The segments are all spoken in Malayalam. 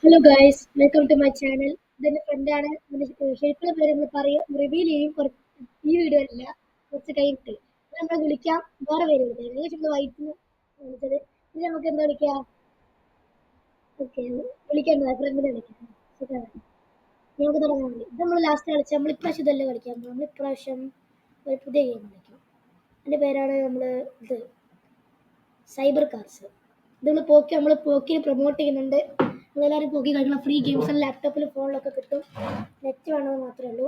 Hello guys welcome to my channel. ഇതെന്റെ ഫ്രണ്ടാണ്. ശരിക്കുള്ള പേര് നമ്മൾ പറയും റിവീൽ ചെയ്യും ഈ വീഡിയോ അല്ല, കുറച്ച് കഴിഞ്ഞിട്ട് നമ്മൾ വിളിക്കാം. വേറെ പേര് വിളിക്കാം. ഏകദേശം നമ്മൾ വൈറ്റ് വിളിച്ചത്. ഇത് നമുക്ക് എന്താ വിളിക്കാം? ഓക്കെ, വിളിക്കേണ്ടത് ഫ്രണ്ടിനെ വിളിക്കാം. സുഖമാണ്. നമുക്ക് തുടങ്ങാൻ വേണ്ടി ഇത് നമ്മൾ ലാസ്റ്റ് കളിച്ച നമ്മൾ ഇപ്രാവശ്യം ഇതല്ലേ കളിക്കാൻ പോകും. നമ്മൾ ഇപ്രാവശ്യം ഒരു പുതിയ ഗെയിം കളിക്കാം. എൻ്റെ പേരാണ് ഇത് സൈബർ കാർസ്. ഇത് നമ്മൾ പോക്കിന് പ്രൊമോട്ട് ചെയ്യുന്നുണ്ട്. നിങ്ങളെല്ലാവരും പോക്കി കളിക്കണം. ഫ്രീ ഗെയിംസ് ലാപ്ടോപ്പിലും ഫോണിലൊക്കെ കിട്ടും. നെറ്റ് വേണമെന്ന് മാത്രമേ ഉള്ളൂ.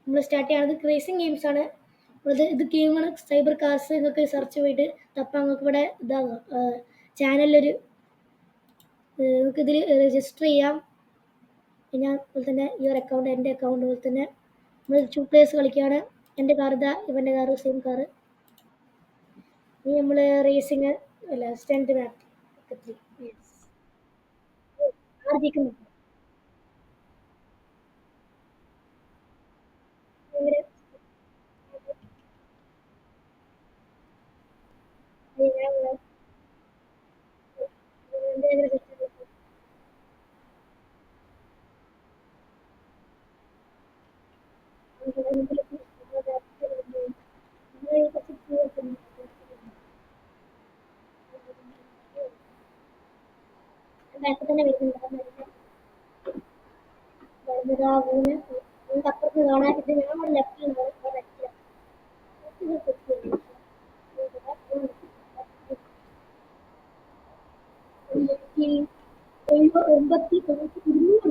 നമ്മൾ സ്റ്റാർട്ട് ചെയ്യുന്നത് റേസിംഗ് ഗെയിംസ് ആണ്. ഇത് ഗെയിമാണ് സൈബർ കാർസ്. നിങ്ങൾക്ക് സെർച്ച് ചെയ്തിട്ട് തപ്പാൻ നിങ്ങൾക്ക് ഇവിടെ ഇതാകും. ചാനലിലൊരു നിങ്ങൾക്ക് ഇതിൽ രജിസ്റ്റർ ചെയ്യാം. പിന്നെ അതുപോലെ തന്നെ ഈ ഒരു അക്കൗണ്ട് എൻ്റെ അക്കൗണ്ട് പോലെ തന്നെ നമ്മൾ ടു പ്ലേയേഴ്സ് കളിക്കുകയാണ്. എൻ്റെ കാർ ഇതാ, ഇവൻ്റെ കാറ് സെയിം കാറ്. ഇനി നമ്മൾ റേസിങ് അല്ല സ്റ്റണ്ട് മാപ്പ് ആർജിക്കുന്നു. ബാക്കിൽ തന്നെ വരുന്നുണ്ട്. അപ്പുറത്ത് കാണാൻ ഞാൻ ലെഫ്റ്റിലുണ്ടാവും. എൺപത്തി ഇരുന്നൂറ്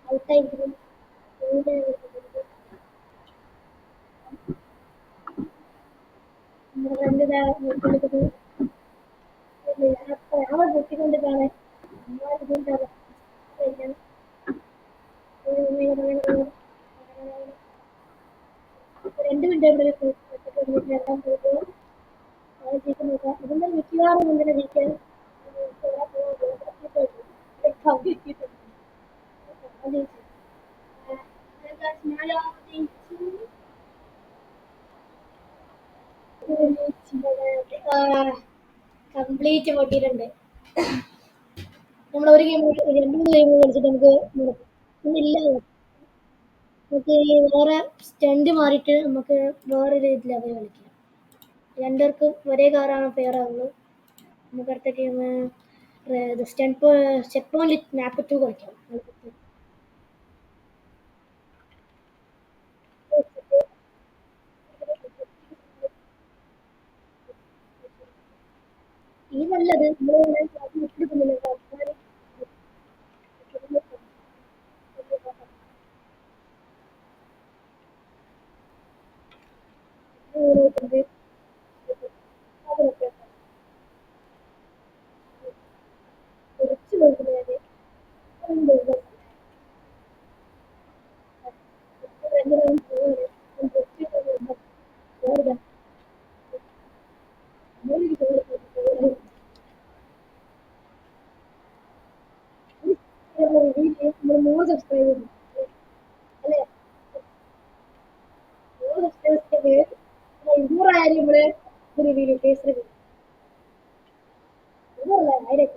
ഔട്ടായിരിക്കും. അവൾ പൊട്ടിക്കൊണ്ട് കാണാൻ രണ്ട് മിനിറ്റ് ഇവിടെ എല്ലാം പോയിട്ട് ജയിക്കാൻ നോക്കാം. ഇതിന്റെ മിക്കവാറും ഇങ്ങനെ ജയിക്കാൻ കംപ്ലീറ്റ് പൊട്ടിയിട്ടുണ്ട്. നമ്മൾ ഒരു ഗെയിം രണ്ട് മൂന്ന് ഗെയിം കളിച്ചിട്ട് നമുക്ക് ഇന്നില്ല. നമുക്ക് ഈ വേറെ സ്റ്റണ്ട് മാറിയിട്ട് നമുക്ക് വേറൊരു ലെവൽ കളിക്കാം. രണ്ടുപേർക്കും ഒരേ കാറാണ് ഫെയർ ആവുള്ളൂ. നമുക്ക് അടുത്ത ഗെയിം ചെക്ക് പോയിന്റ് മാപ്പ് 2 കളിക്കാം. ഈ നല്ലത് കുറച്ച് കൊടുക്കുന്നത് മൂന്ന് സബ്സ്ക്രൈബ് അല്ലെ? മൂന്ന് സബ്സ്ക്രൈബ് ഇരുന്നൂറായാലും നമ്മള് റിവ്യൂ ഫേസ് റിവ്യൂ ഇരുന്നൂറല്ല, ആയിരം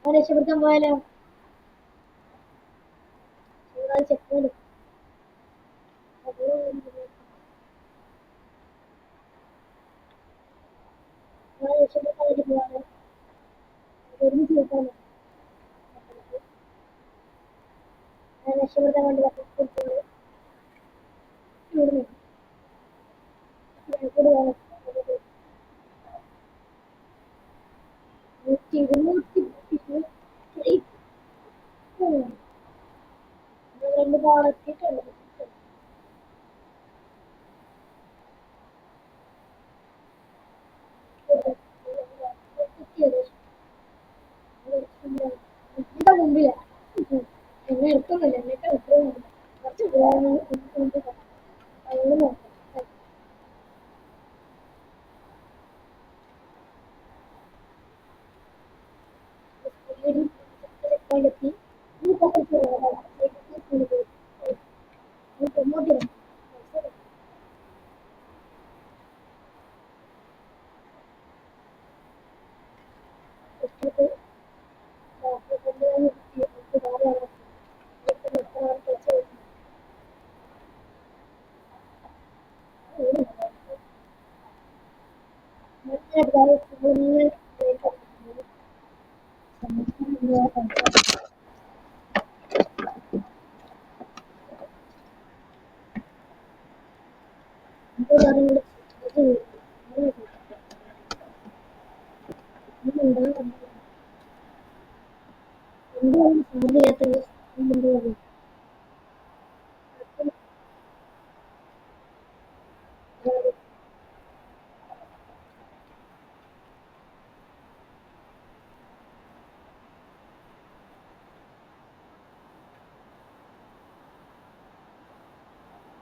രക്ഷപ്പെടുത്താൻ പോയാലോ? ചെക്ക് രക്ഷപ്പെടുത്താൻ വേണ്ടി പോവാണ്. ഒരുമിച്ച് കിട്ടാനോ? രക്ഷപ്പെടുത്താൻ വേണ്ടി ഇരുന്നൂറ്റി രണ്ട് പാളെത്തിയിട്ടുണ്ട്. എടുക്കുന്നില്ല എന്നിട്ട് എടുക്കുന്നില്ല കുറച്ച് ഉപകാരങ്ങൾ അതുകൊണ്ട് നോക്കാം ക്വാളിറ്റി ഈ പക്കത്ത് പ്രൊമോട്ട് ചെയ്യണം എന്തുകൊണ്ട് സാധ്യതയാത്തത്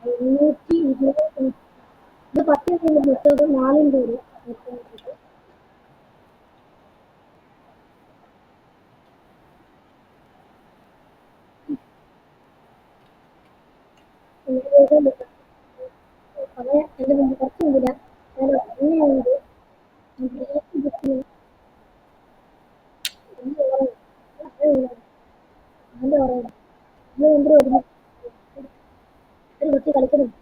അഞ്ഞൂറ്റി ഇരുപത് ഇത് 10 നാലിൻ്റെ ഒരു പറയാൻ എൻ്റെ മുമ്പ് കുറച്ച് മുമ്പില്ല ഞാൻ അങ്ങനെയുണ്ട് അതിൻ്റെ പറയുന്നത് നമ്മൾ മുമ്പ് ഒരു കുട്ടി കളിക്കുന്നുണ്ട്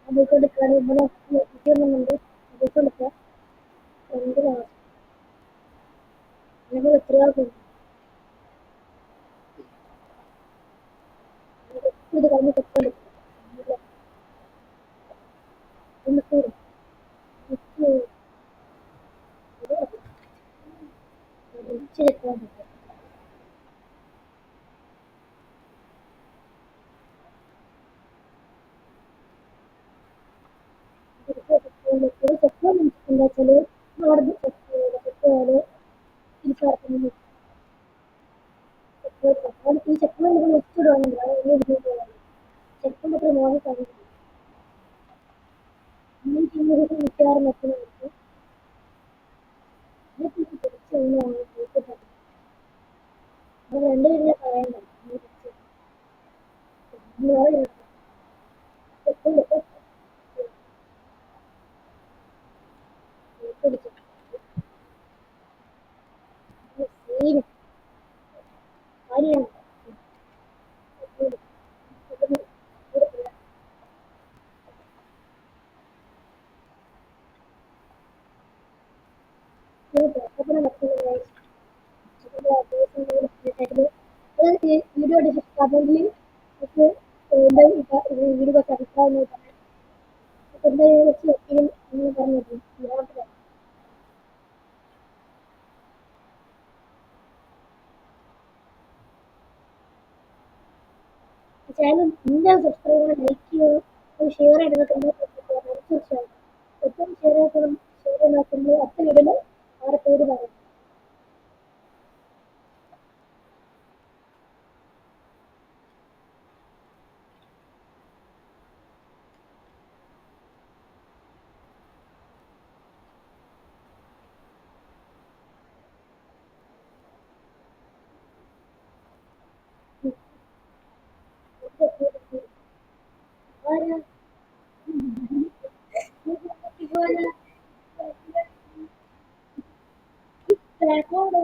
അതൊക്കെ എടുക്കാൻ ഇവിടെ കുട്ടി വന്നുണ്ട് അതൊക്കെ എടുക്കുക എന്തിനാണ് ഞങ്ങൾ എത്രയാ ഇത് കഴിഞ്ഞ് കുട്ടി നമുക്ക് ഇച്ചിരി എത്താൻ പറ്റും ഒരു ചെക്ക് എന്താ വെച്ചാൽ അവിടെ ചെക്ക് തിരിച്ചടക്കുന്നു ഈ ചെക്ക് ലിസ്റ്റ് ഇടുവാണെങ്കിൽ അത് വലിയ ബുദ്ധിമുട്ടുള്ളതാണ് ചെക്കിൻ്റെ അത്ര മോശം സാധിക്കും ഈ ടീമിലേക്ക് മിക്കവാറും എത്തുന്നവർക്ക് തിരിച്ചു കഴിഞ്ഞാണ് അത് രണ്ടുപേരും പറയണ്ട ചെക്കുണ്ട് പിടിച്ചു സീൻ കാര്യമാണ് വീഡിയോ ഡിസ്ക്രിപ്ഷനിൽ നമുക്ക് വീഡിയോ കുറച്ച് അഭിപ്രായം എന്തായാലും വെച്ച് എപ്പോഴും നിങ്ങൾ പറഞ്ഞു ചാനൽ എന്തായാലും സബ്സ്ക്രൈബ് ചെയ്യണം ലൈക്ക് ചെയ്യുക ഷെയർ ചെയ്യണം തീർച്ചയായും ഏറ്റവും ഷെയർ ചെയ്യുമ്പോൾ അടുത്ത വീഡിയോയിൽ അവരുടെ പേര് പറയും ആരാ ഇതുപോലെ റെക്കോർഡ്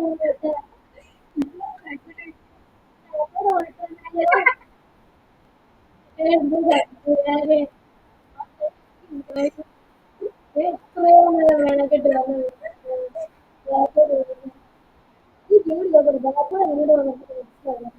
എത്രയോ മെനക്കെട്ട് ഈ ജോലി അപ്പോൾ എന്നോട് വന്നിട്ട് മനസ്സിലാവില്ല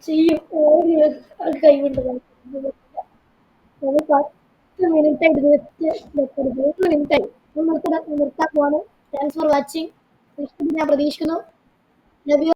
ചെയ്യും കൈവിണ്ട് നമുക്ക് 10 മിനിറ്റായിട്ട് ഇത് 3 മിനിറ്റായി നിർത്താൻ പോവാണ്. Thanks for watching. ഞാൻ പ്രതീക്ഷിക്കുന്നു. Love you.